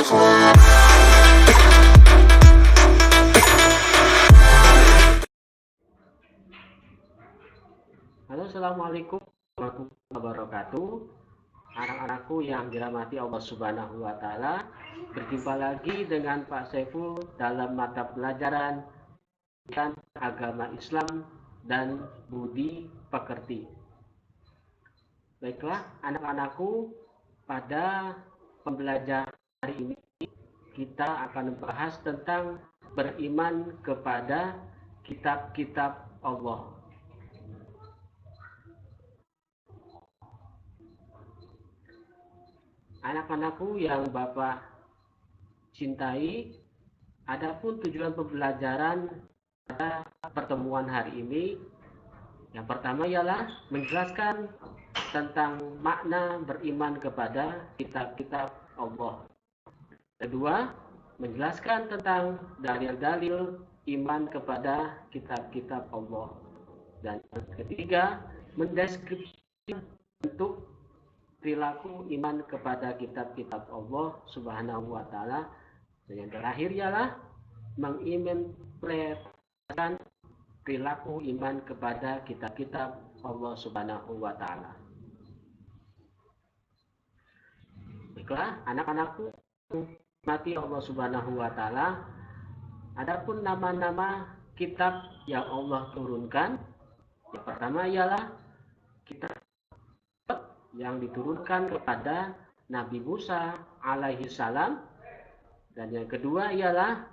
Halo, assalamualaikum warahmatullahi wabarakatuh. Anak-anakku yang dirahmati Allah Subhanahu wa Ta'ala, berjumpa lagi dengan Pak Saiful dalam mata pelajaran agama Islam dan budi pekerti. Baiklah, anak-anakku, pada pembelajaran hari ini kita akan membahas tentang beriman kepada kitab-kitab Allah. Anak-anakku yang Bapak cintai, adapun tujuan pembelajaran pada pertemuan hari ini, yang pertama ialah menjelaskan tentang makna beriman kepada kitab-kitab Allah. Kedua, menjelaskan tentang dalil-dalil iman kepada kitab-kitab Allah. Dan ketiga, mendeskripsikan bentuk perilaku iman kepada kitab-kitab Allah Subhanahu wa Ta'ala. Dan yang terakhir ialah mengimplementasikan perilaku iman kepada kitab-kitab Allah Subhanahu wa Ta'ala. Baiklah, anak-anakku mati Allah Subhanahu wa Ta'ala, adapun nama-nama kitab yang Allah turunkan, yang pertama ialah kitab yang diturunkan kepada Nabi Musa alaihi salam, dan yang kedua ialah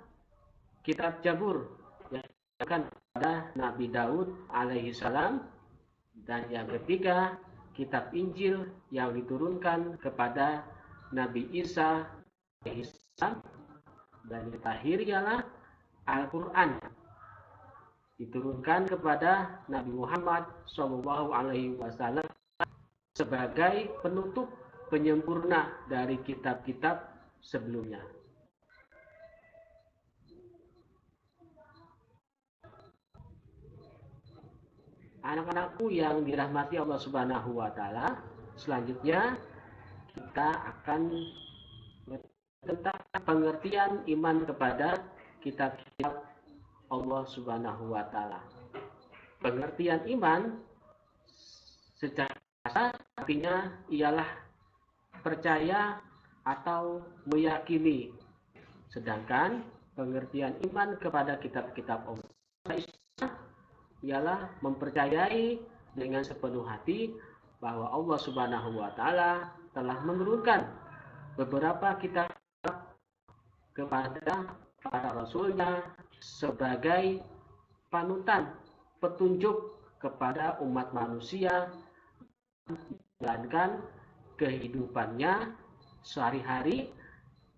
kitab Zabur yang diturunkan kepada Nabi Daud alaihi salam, dan yang ketiga kitab Injil yang diturunkan kepada Nabi Isa alaihi salam, dan yang terakhir ialah Al-Quran diturunkan kepada Nabi Muhammad SAW sebagai penutup penyempurna dari kitab-kitab sebelumnya. Anak-anakku yang dirahmati Allah Subhanahu wa Ta'ala, selanjutnya kita akan tentang pengertian iman kepada kitab-kitab Allah Subhanahu wa Ta'ala. Pengertian iman secara artinya ialah percaya atau meyakini, sedangkan pengertian iman kepada kitab-kitab Allah ialah mempercayai dengan sepenuh hati bahwa Allah Subhanahu wa Ta'ala telah menurunkan beberapa kitab kepada para rasulnya sebagai panutan petunjuk kepada umat manusia menjalankan kehidupannya sehari-hari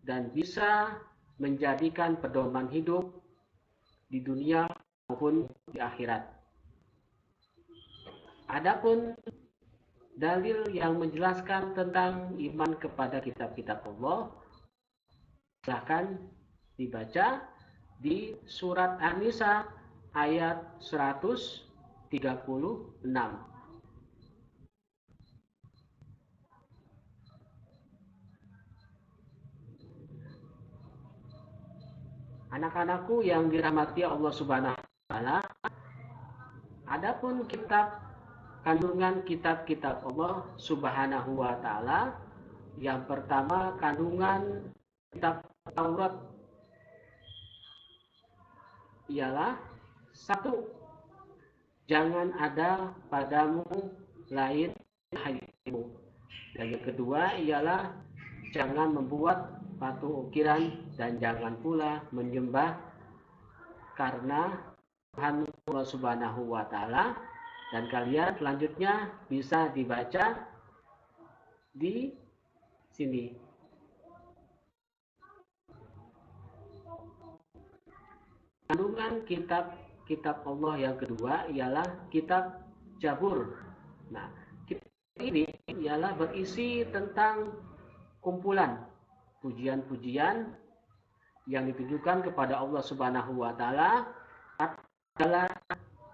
dan bisa menjadikan pedoman hidup di dunia maupun di akhirat. Adapun dalil yang menjelaskan tentang iman kepada kitab-kitab Allah, silakan dibaca di surat An-Nisa ayat 136. Anak-anakku yang dirahmati Allah Subhanahu wa Ta'ala, adapun kandungan kitab-kitab Allah Subhanahu wa Ta'ala, yang pertama kandungan kitab Taurat ialah 1. Jangan ada padamu lain Tuhanmu. Dan yang kedua ialah jangan membuat patung ukiran dan jangan pula menyembah karena Tuhan Allah Subhanahu wa Ta'ala. Dan kalian selanjutnya bisa dibaca di sini. Kandungan kitab Allah yang kedua ialah kitab Zabur. Nah, kitab ini ialah berisi tentang kumpulan pujian-pujian yang ditujukan kepada Allah Subhanahu wa Ta'ala adalah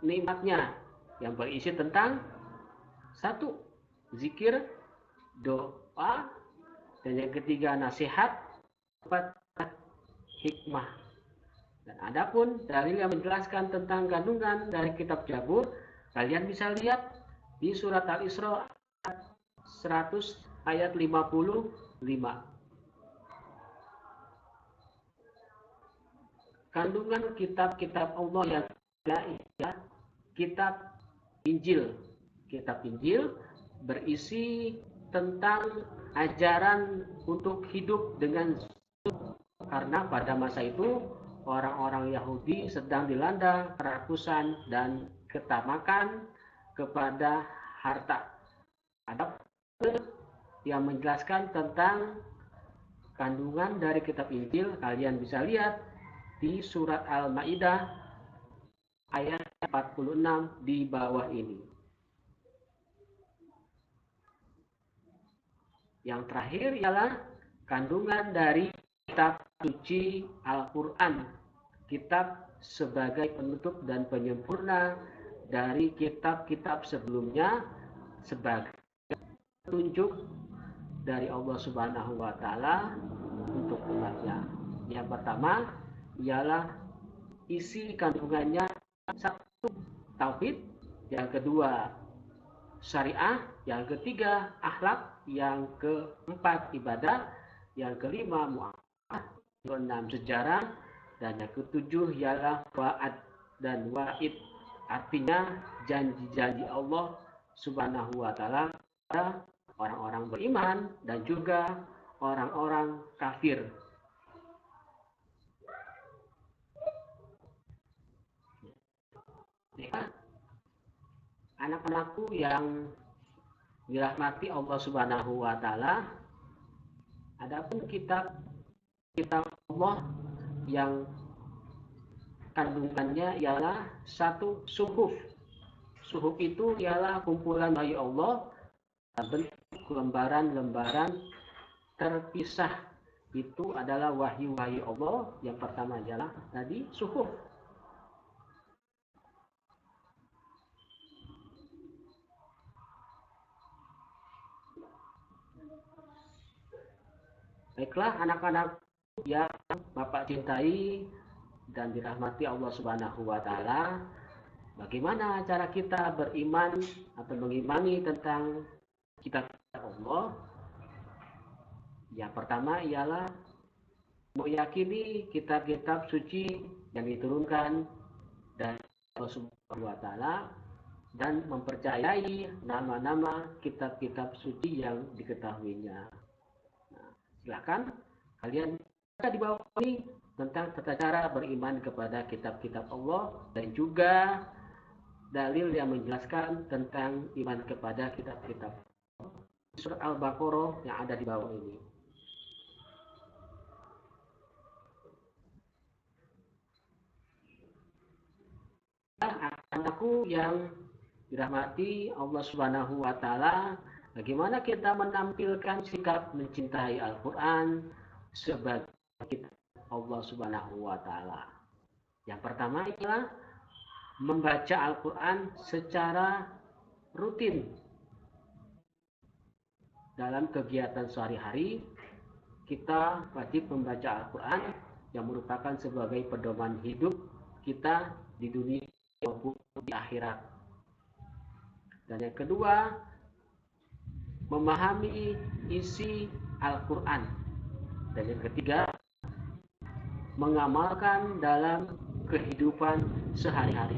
nikmatnya, yang berisi tentang 1. Zikir, doa, dan yang ketiga nasihat, dapat hikmah. Dan adapun dalil yang menjelaskan tentang kandungan dari kitab Zabur, kalian bisa lihat di surat Al-Isra 100 ayat 55. Kandungan kitab-kitab Allah yang ya, kitab Injil. Kitab Injil berisi tentang ajaran untuk hidup dengan karena pada masa itu orang-orang Yahudi sedang dilanda kerakusan dan ketamakan kepada harta. Ada yang menjelaskan tentang kandungan dari kitab Injil, kalian bisa lihat di surat Al-Maidah ayat 46 di bawah ini. Yang terakhir ialah kandungan dari kitab suci Al-Quran, kitab sebagai penutup dan penyempurna dari kitab-kitab sebelumnya sebagai petunjuk dari Allah Subhanahu wa Ta'ala untuk umatnya. Yang pertama ialah isi kandungannya, satu, tauhid, yang kedua syariah, yang ketiga akhlak, yang keempat ibadah, yang kelima muamalah, yang keenam sejarah, dan yang ketujuh ialah wa'ad dan wa'id, artinya janji-janji Allah Subhanahu wa Ta'ala pada orang-orang beriman dan juga orang-orang kafir. Ya, anak-anakku yang dirahmati Allah Subhanahu wa Ta'ala, adapun kitab Allah yang kandungannya ialah satu, suhuf. Suhuf itu ialah kumpulan wahyu Allah bentuk lembaran-lembaran terpisah. Itu adalah wahyu-wahyu Allah. Yang pertama ialah tadi suhuf. Baiklah anak-anak yang Bapak cintai dan dirahmati Allah Subhanahu wa Ta'ala, bagaimana cara kita beriman atau mengimani tentang kitab Allah? Yang pertama ialah meyakini kitab-kitab suci yang diturunkan dari Allah Subhanahu wa Ta'ala dan mempercayai nama-nama kitab-kitab suci yang diketahuinya. Silakan kalian baca di bawah ini tentang tata cara beriman kepada kitab-kitab Allah dan juga dalil yang menjelaskan tentang iman kepada kitab-kitab surat Al-Baqarah yang ada di bawah ini. Anakku yang dirahmati Allah Subhanahu wa Ta'ala, bagaimana kita menampilkan sikap mencintai Al-Quran sebagai kitab Allah Subhanahu wa Ta'ala? Yang pertama adalah membaca Al-Quran secara rutin. Dalam kegiatan sehari-hari, kita wajib membaca Al-Quran yang merupakan sebagai pedoman hidup kita di dunia maupun di akhirat. Dan yang kedua, memahami isi Al-Quran. Dan yang ketiga, mengamalkan dalam kehidupan sehari-hari.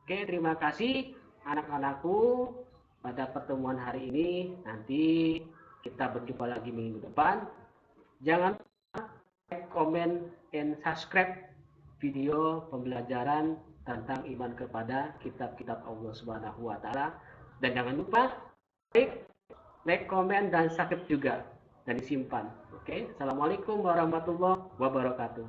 Oke, terima kasih anak-anakku pada pertemuan hari ini. Nanti kita berjumpa lagi minggu depan. Jangan lupa like, comment, and subscribe video pembelajaran tentang iman kepada kitab-kitab Allah Subhanahu wa Ta'ala. Dan jangan lupa like, comment, dan subscribe juga dan disimpan. Oke, assalamualaikum warahmatullahi wabarakatuh.